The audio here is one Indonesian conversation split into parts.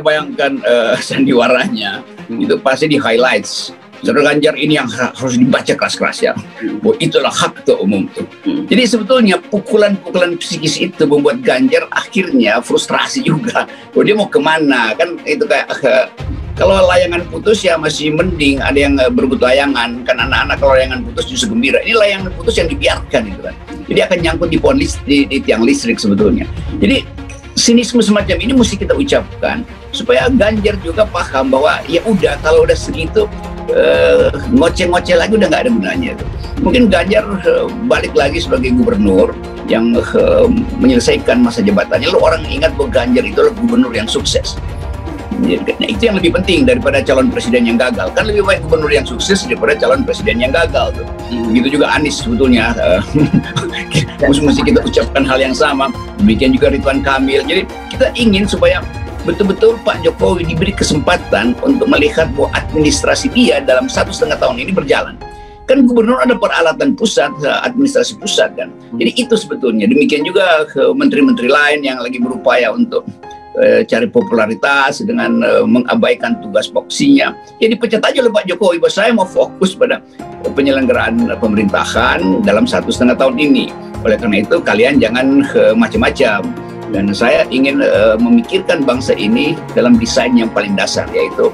bayangkan sandiwaranya itu pasti di highlights. Saudara Ganjar ini yang harus dibaca keras-keras ya. Oh, itulah hak ketua umum tuh. Jadi sebetulnya pukulan-pukulan psikis itu membuat Ganjar akhirnya frustrasi juga. Oh, dia mau kemana? Kan itu kayak kalau layangan putus ya masih mending ada yang berebut layangan. Kan anak-anak kalau layangan putus justru gembira. Ini layangan putus yang dibiarkan gitu kan. Jadi akan nyangkut di pohon di tiang listrik sebetulnya. Jadi sinisme semacam ini mesti kita ucapkan supaya Ganjar juga paham bahwa ya udah kalau udah segitu ngoceh-ngoceh lagi udah nggak ada gunanya tuh. Mungkin Ganjar balik lagi sebagai gubernur yang menyelesaikan masa jabatannya. Lalu orang ingat bahwa Ganjar itu adalah gubernur yang sukses. Nah, itu yang lebih penting daripada calon presiden yang gagal. Kan lebih baik gubernur yang sukses daripada calon presiden yang gagal tuh. Begitu juga Anies sebetulnya. Mesti kita ucapkan hal yang sama. Demikian juga Ridwan Kamil. Jadi kita ingin supaya betul-betul Pak Jokowi diberi kesempatan untuk melihat bahwa administrasi dia dalam 1,5 tahun ini berjalan. Kan gubernur ada peralatan pusat, administrasi pusat kan. Jadi itu sebetulnya. Demikian juga menteri-menteri lain yang lagi berupaya untuk cari popularitas dengan mengabaikan tugas foksinya. Ya dipecat aja oleh Pak Jokowi bahwa saya mau fokus pada penyelenggaraan pemerintahan dalam 1,5 tahun ini. Oleh karena itu kalian jangan macam-macam. Dan saya ingin memikirkan bangsa ini dalam desain yang paling dasar, yaitu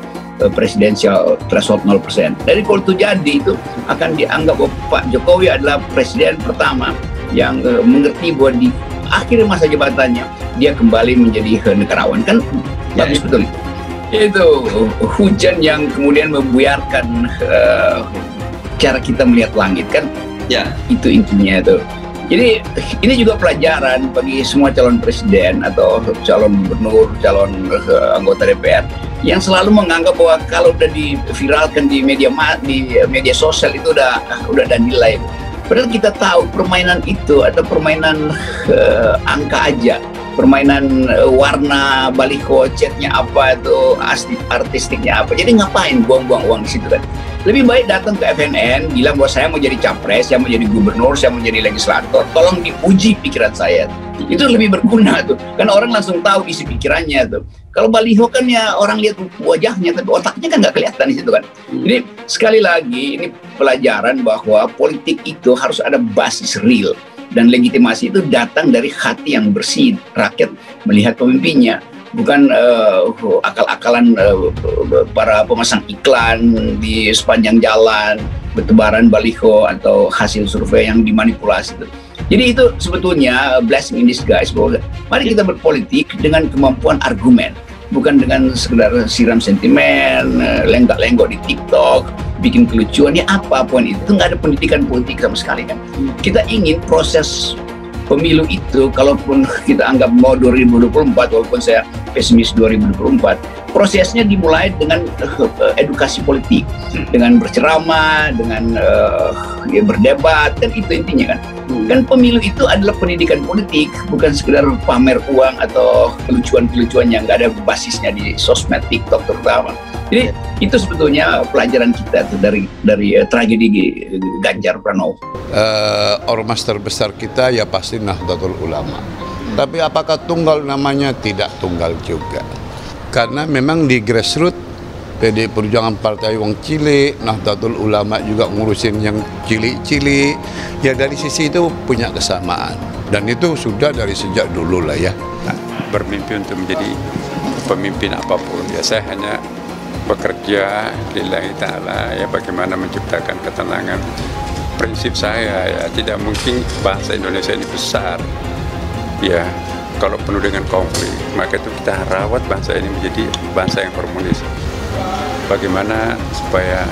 presidensial threshold 0%. Dari kalau itu jadi, itu akan dianggap bahwa Pak Jokowi adalah presiden pertama yang mengerti bahwa di akhir masa jabatannya, dia kembali menjadi negarawan. Kan bagus betul. Itu hujan yang kemudian membuyarkan cara kita melihat langit kan. Ya. Itu intinya itu. Jadi ini juga pelajaran bagi semua calon presiden atau calon gubernur, calon anggota DPR yang selalu menganggap bahwa kalau udah diviralkan di media sosial itu udah ada nilai. Padahal kita tahu permainan itu ada permainan angka aja, permainan warna, baliho, chatnya apa itu, artistiknya apa. Jadi ngapain buang-buang uang di situ kan? Lebih baik datang ke FNN, bilang bahwa saya mau jadi capres, saya mau jadi gubernur, saya mau jadi legislator. Tolong diuji pikiran saya. Itu lebih berguna tuh, karena orang langsung tahu isi pikirannya tuh. Kalau baliho kan ya orang lihat wajahnya, tapi otaknya kan nggak kelihatan di situ kan. Jadi sekali lagi ini pelajaran bahwa politik itu harus ada basis real. Dan legitimasi itu datang dari hati yang bersih, rakyat melihat pemimpinnya. Bukan akal-akalan para pemasang iklan di sepanjang jalan, bertebaran baliho atau hasil survei yang dimanipulasi itu. Jadi itu sebetulnya blessing in disguise bahwa mari kita berpolitik dengan kemampuan argumen, bukan dengan sekedar siram sentimen, lenggak-lenggok di TikTok, bikin kelucuan. Ya apa poin itu? Nggak ada pendidikan politik sama sekali kan. Kita ingin proses pemilu itu, kalaupun kita anggap mau 2024, walaupun saya pesimis 2024, prosesnya dimulai dengan edukasi politik, dengan berceramah, dengan ya berdebat, kan itu intinya kan. Kan pemilu itu adalah pendidikan politik, bukan sekedar pamer uang atau kelucuan-kelucuan yang nggak ada basisnya di sosmed, TikTok terutama. Jadi itu sebetulnya pelajaran kita tuh dari tragedi Ganjar Pranowo. Ormas terbesar kita ya pasti Nahdlatul Ulama. Tapi apakah tunggal namanya? Tidak tunggal juga. Karena memang di grassroots PDI Perjuangan Partai Wong Cilik, Nahdlatul Ulama juga ngurusin yang cilik-cilik. Ya dari sisi itu punya kesamaan. Dan itu sudah dari sejak dulu lah ya. Bermimpi untuk menjadi pemimpin apapun. Ya saya hanya bekerja lillahi ta'ala, ya bagaimana menciptakan ketenangan. Prinsip saya ya tidak mungkin bangsa Indonesia ini besar ya kalau penuh dengan konflik. Maka itu kita rawat bangsa ini menjadi bangsa yang harmonis. Bagaimana supaya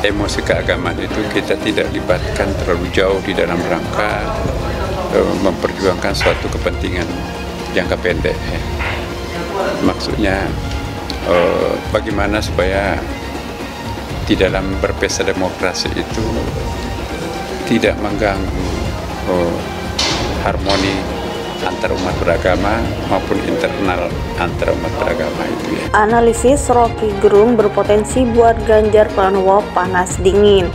emosi keagamaan itu kita tidak libatkan terlalu jauh di dalam rangka memperjuangkan suatu kepentingan jangka pendek ya. Maksudnya bagaimana supaya di dalam berpesta demokrasi itu tidak mengganggu harmoni antar umat beragama maupun internal antar umat beragama itu ya. Analisis Rocky Gerung berpotensi buat Ganjar Pranowo panas dingin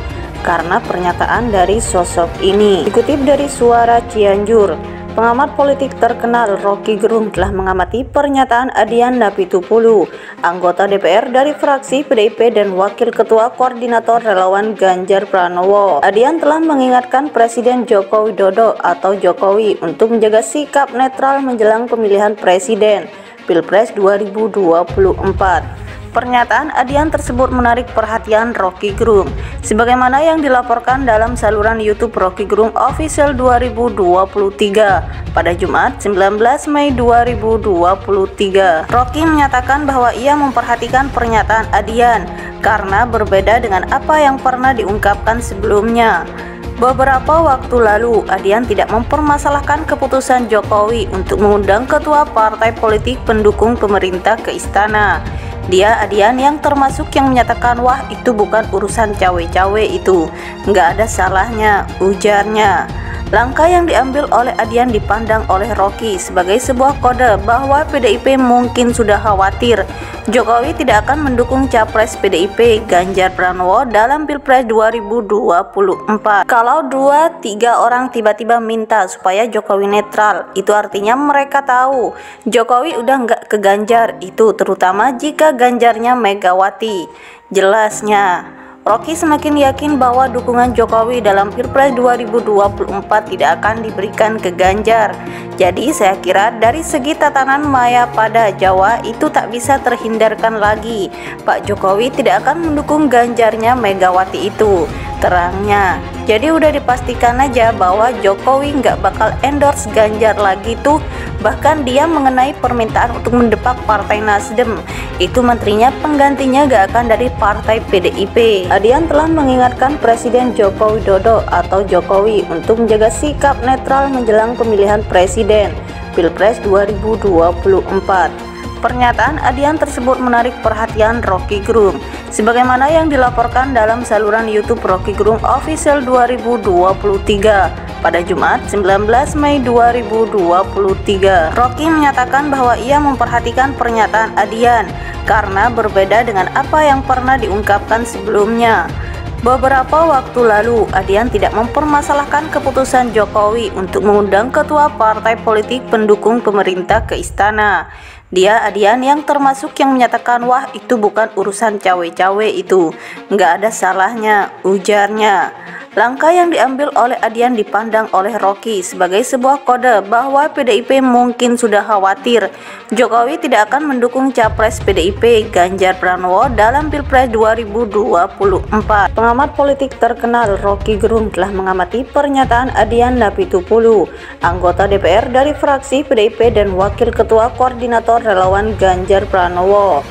karena pernyataan dari sosok ini. Dikutip dari Suara Cianjur, Pengamat politik terkenal Rocky Gerung telah mengamati pernyataan Adian Napitupulu, anggota DPR dari fraksi PDIP dan Wakil Ketua Koordinator Relawan Ganjar Pranowo. Adian telah mengingatkan Presiden Joko Widodo atau Jokowi untuk menjaga sikap netral menjelang pemilihan presiden Pilpres 2024. Pernyataan Adian tersebut menarik perhatian Rocky Gerung, sebagaimana yang dilaporkan dalam saluran YouTube Rocky Gerung Official 2023 pada Jumat 19 Mei 2023. Rocky menyatakan bahwa ia memperhatikan pernyataan Adian karena berbeda dengan apa yang pernah diungkapkan sebelumnya. Beberapa waktu lalu, Adian tidak mempermasalahkan keputusan Jokowi untuk mengundang ketua partai politik pendukung pemerintah ke istana. Dia Adian yang termasuk yang menyatakan wah itu bukan urusan cawe-cawe itu, nggak ada salahnya, ujarnya. Langkah yang diambil oleh Adian dipandang oleh Rocky sebagai sebuah kode bahwa PDIP mungkin sudah khawatir Jokowi tidak akan mendukung capres PDIP Ganjar Pranowo dalam Pilpres 2024. Kalau 2-3 orang tiba-tiba minta supaya Jokowi netral, itu artinya mereka tahu Jokowi udah nggak ke Ganjar, itu terutama jika Ganjarnya Megawati. Jelasnya, Rocky semakin yakin bahwa dukungan Jokowi dalam Pilpres 2024 tidak akan diberikan ke Ganjar. Jadi saya kira dari segi tatanan maya pada Jawa itu tak bisa terhindarkan lagi. Pak Jokowi tidak akan mendukung Ganjarnya Megawati itu, terangnya. Jadi udah dipastikan aja bahwa Jokowi nggak bakal endorse Ganjar lagi tuh. Bahkan dia mengenai permintaan untuk mendepak Partai Nasdem, itu menterinya penggantinya gak akan dari Partai PDIP. Adian telah mengingatkan Presiden Joko Widodo atau Jokowi untuk menjaga sikap netral menjelang pemilihan presiden Pilpres 2024. Pernyataan Adian tersebut menarik perhatian Rocky Gerung, sebagaimana yang dilaporkan dalam saluran YouTube Rocky Gerung Official 2023 pada Jumat 19 Mei 2023. Rocky menyatakan bahwa ia memperhatikan pernyataan Adian karena berbeda dengan apa yang pernah diungkapkan sebelumnya. Beberapa waktu lalu, Adian tidak mempermasalahkan keputusan Jokowi untuk mengundang ketua partai politik pendukung pemerintah ke istana. Dia Adian yang termasuk yang menyatakan wah itu bukan urusan cawe-cawe itu, nggak ada salahnya, ujarnya. Langkah yang diambil oleh Adian dipandang oleh Rocky sebagai sebuah kode bahwa PDIP mungkin sudah khawatir Jokowi tidak akan mendukung capres PDIP Ganjar Pranowo dalam Pilpres 2024. Pengamat politik terkenal Rocky Gerung telah mengamati pernyataan Adian Napitupulu, anggota DPR dari fraksi PDIP dan Wakil Ketua Koordinator Relawan Ganjar Pranowo.